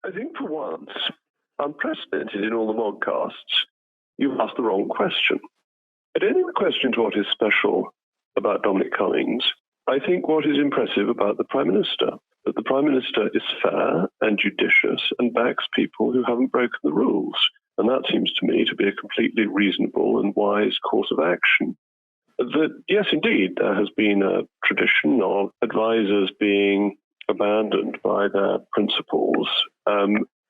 I think for once, unprecedented in all the modcasts, you've asked the wrong question. I don't think the question is what is special about Dominic Cummings. I think what is impressive about the Prime Minister, that the Prime Minister is fair and judicious and backs people who haven't broken the rules. And that seems to me to be a completely reasonable and wise course of action. That, yes, indeed, there has been a tradition of advisors being abandoned by their principals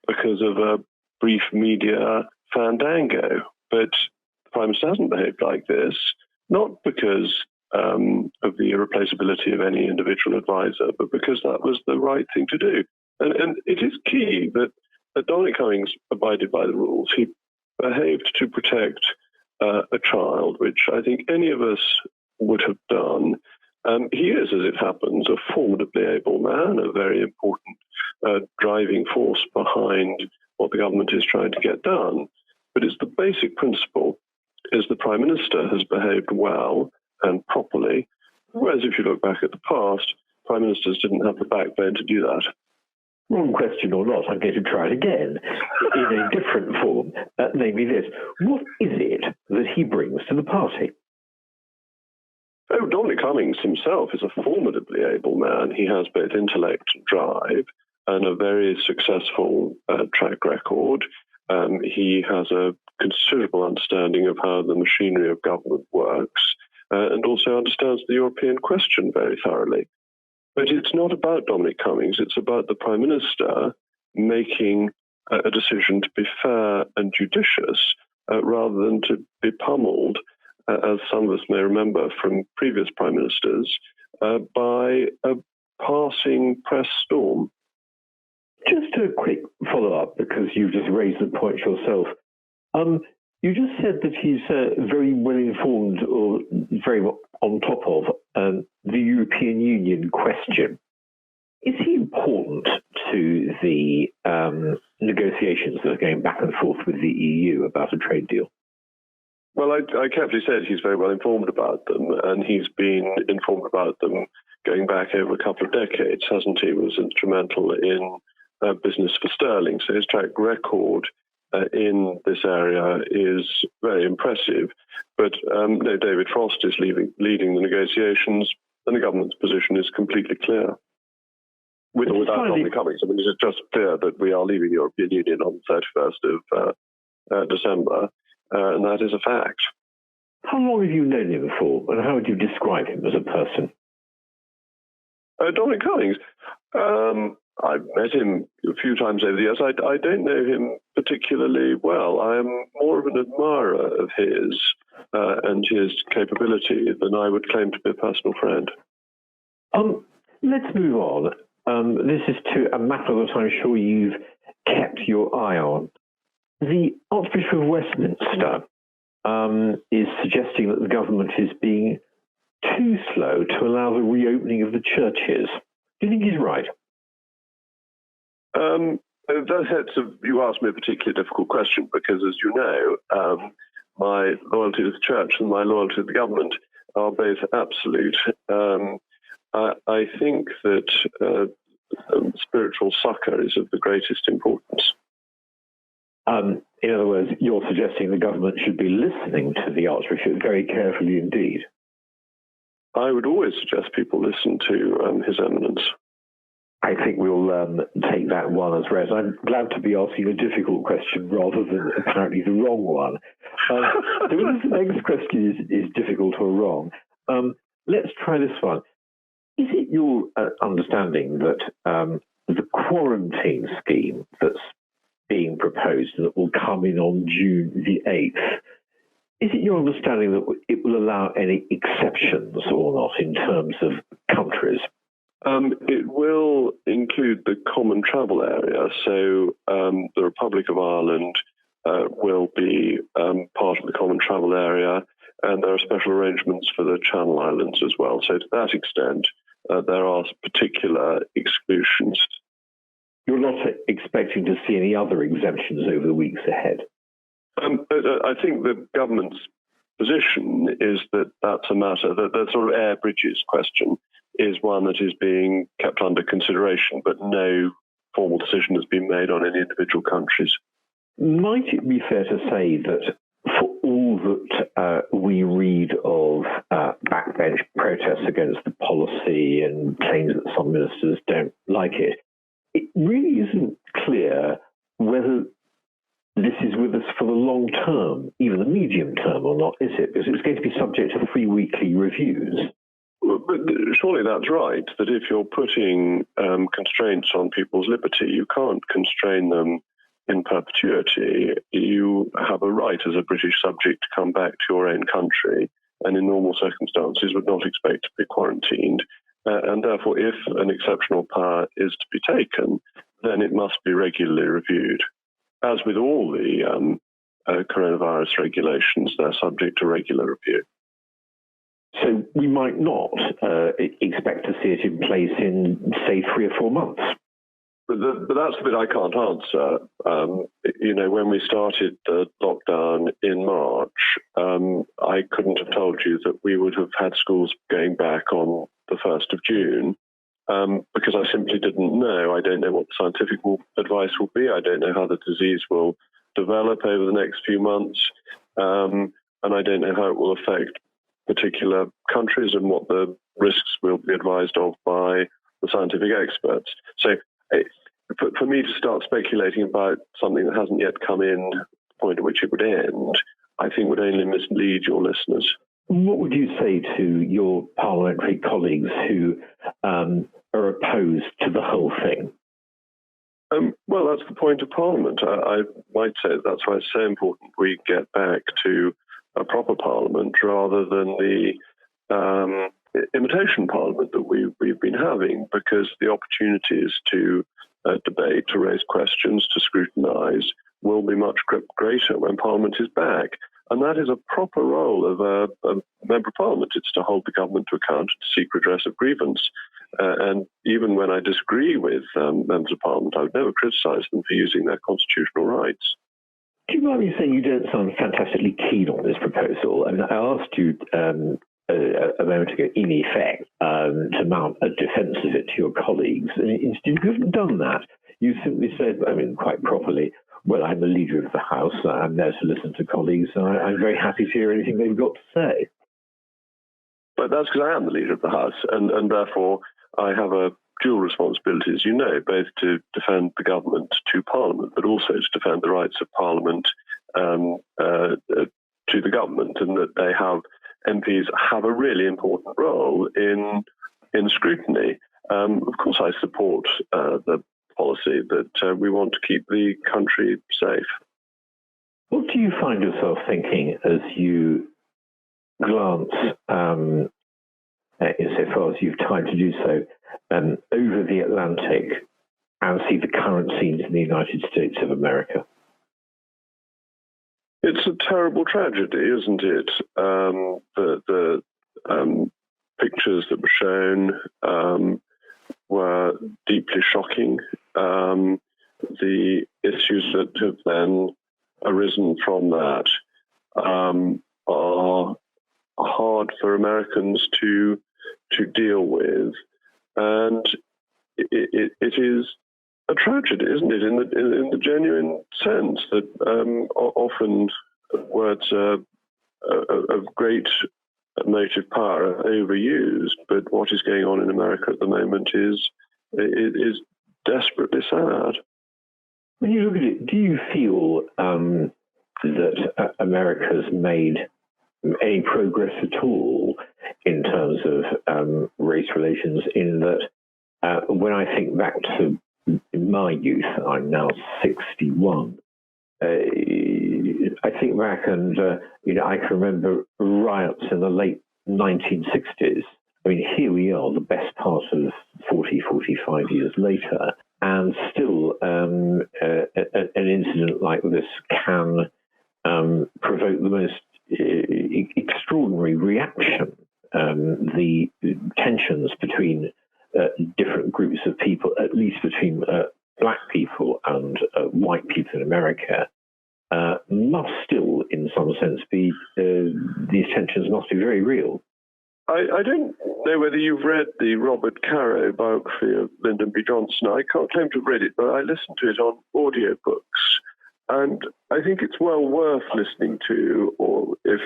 because of a brief media fandango. But the Prime Minister hasn't behaved like this, not because of the irreplaceability of any individual advisor, but because that was the right thing to do. And it is key that Dominic Cummings abided by the rules. He behaved to protect a child, which I think any of us would have done. He is, as it happens, a formidably able man, a very important driving force behind what the government is trying to get done. But it's the basic principle is the Prime Minister has behaved well and properly, whereas if you look back at the past, Prime Ministers didn't have the backbone to do that. Wrong question or not, I'm going to try it again in a different form, namely this. What is it that he brings to the party? Oh, Dominic Cummings himself is a formidably able man. He has both intellect and drive and a very successful track record. He has a considerable understanding of how the machinery of government works and also understands the European question very thoroughly. But it's not about Dominic Cummings. It's about the Prime Minister making a decision to be fair and judicious rather than to be pummeled, as some of us may remember from previous Prime Ministers, by a passing press storm. Just a quick follow-up, because you just raised the point yourself. You just said that he's very well informed or very on top of the European Union question. Is he important to the negotiations that are going back and forth with the EU about a trade deal? Well, I carefully said he's very well informed about them, and he's been informed about them going back over a couple of decades, hasn't he? He was instrumental in business for sterling, so his track record in this area is very impressive. But no, David Frost is leading the negotiations, and the government's position is completely clear. With or without Dominic Cummings, I mean, it's just clear that we are leaving the European Union on the 31st of December, and that is a fact. How long have you known him for, and how would you describe him as a person? Dominic Cummings? I've met him a few times over the years. I don't know him particularly well. I am more of an admirer of his and his capability than I would claim to be a personal friend. Let's move on. This is to a matter that I'm sure you've kept your eye on. The Archbishop of Westminster is suggesting that the government is being too slow to allow the reopening of the churches. Do you think he's right? You asked me a particularly difficult question because, as you know, my loyalty to the church and my loyalty to the government are both absolute. I think that spiritual succour is of the greatest importance. In other words, you're suggesting the government should be listening to the Archbishop very carefully indeed. I would always suggest people listen to His Eminence. I think we'll take that one as read. I'm glad to be asking a difficult question rather than apparently the wrong one. So if the next question is difficult or wrong, let's try this one. Is it your understanding that the quarantine scheme that's being proposed and that will come in on June the 8th, is it your understanding that it will allow any exceptions or not in terms of countries? It will include the common travel area, so the Republic of Ireland will be part of the common travel area, and there are special arrangements for the Channel Islands as well. So to that extent, there are particular exclusions. You're not expecting to see any other exemptions over the weeks ahead? I think the government's position is that that's a matter, that the sort of air bridges question is one that is being kept under consideration, but no formal decision has been made on any individual countries. Might it be fair to say that for all that we read of backbench protests against the policy and claims that some ministers don't like it, it really isn't clear whether this is with us for the long term, even the medium term or not, is it? Because it's going to be subject to 3 weekly reviews. Well, but surely that's right, that if you're putting constraints on people's liberty, you can't constrain them in perpetuity. You have a right as a British subject to come back to your own country and in normal circumstances would not expect to be quarantined. And therefore, if an exceptional power is to be taken, then it must be regularly reviewed. As with all the coronavirus regulations, they're subject to regular review. So we might not expect to see it in place in, say, 3 or 4 months. But that's the bit I can't answer. When we started the lockdown in March, I couldn't have told you that we would have had schools going back on the 1st of June because I simply didn't know. I don't know what the scientific advice will be. I don't know how the disease will develop over the next few months. And I don't know how it will affect particular countries and what the risks will be advised of by the scientific experts. So for me to start speculating about something that hasn't yet come in, the point at which it would end, I think would only mislead your listeners. What would you say to your parliamentary colleagues who are opposed to the whole thing? Well, that's the point of Parliament. I might say that's why it's so important we get back to a proper Parliament rather than the imitation Parliament that we've been having, because the opportunities to debate, to raise questions, to scrutinise will be much greater when Parliament is back. And that is a proper role of a member of Parliament. It's to hold the government to account, to seek redress of grievance. And even when I disagree with members of Parliament, I would never criticise them for using their constitutional rights. Do you mind me saying you don't sound fantastically keen on this proposal? I mean, I asked you a moment ago, in effect, to mount a defence of it to your colleagues. And instead, you haven't done that. You simply said, I mean, quite properly, well, I'm the leader of the House. I'm there to listen to colleagues. And I'm very happy to hear anything they've got to say. But that's because I am the leader of the House, and therefore I have a dual responsibility, as you know, both to defend the government to Parliament, but also to defend the rights of Parliament to the government, and that they have MPs have a really important role in scrutiny. Of course, I support the policy that we want to keep the country safe. What do you find yourself thinking as you glance, insofar as you've tried to do so, over the Atlantic and see the current scenes in the United States of America? It's a terrible tragedy, isn't it? The pictures that were shown were deeply shocking. The issues that have then arisen from that are hard for Americans to deal with, and it is a tragedy, isn't it? In the genuine sense that often words of great motive power are overused, but what is going on in America at the moment is desperately sad. When you look at it, do you feel that America's made any progress at all in terms of race relations, in that when I think back to my youth, I'm now 61, I think back and I can remember riots in the late 1960s. I mean, here we are, the best part of 40, 45 years later, and still an incident like this can provoke the most extraordinary reaction. The tensions between different groups of people, at least between black people and white people in America, must still, in some sense, be these tensions must be very real. I don't know whether you've read the Robert Caro biography of Lyndon B. Johnson. I can't claim to have read it, but I listened to it on audiobooks. And I think it's well worth listening to, or if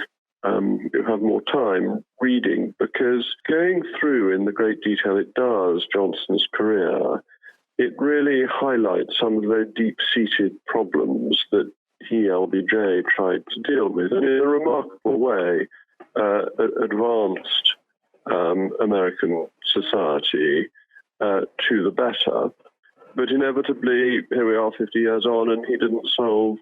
you have more time, reading, because going through in the great detail it does Johnson's career, it really highlights some of the very deep-seated problems that he, LBJ, tried to deal with, and in a remarkable way advanced American society to the better. But inevitably, here we are 50 years on, and he didn't solve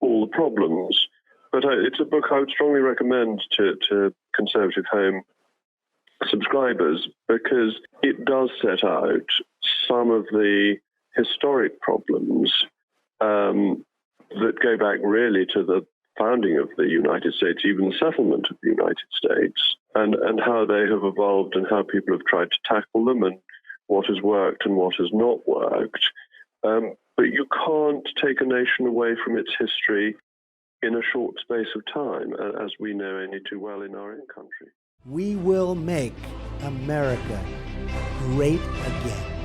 all the problems. But it's a book I would strongly recommend to Conservative Home subscribers, because it does set out some of the historic problems that go back really to the founding of the United States, even the settlement of the United States, and how they have evolved and how people have tried to tackle them and what has worked and what has not worked. But you can't take a nation away from its history in a short space of time, as we know only too well in our own country. We will make America great again.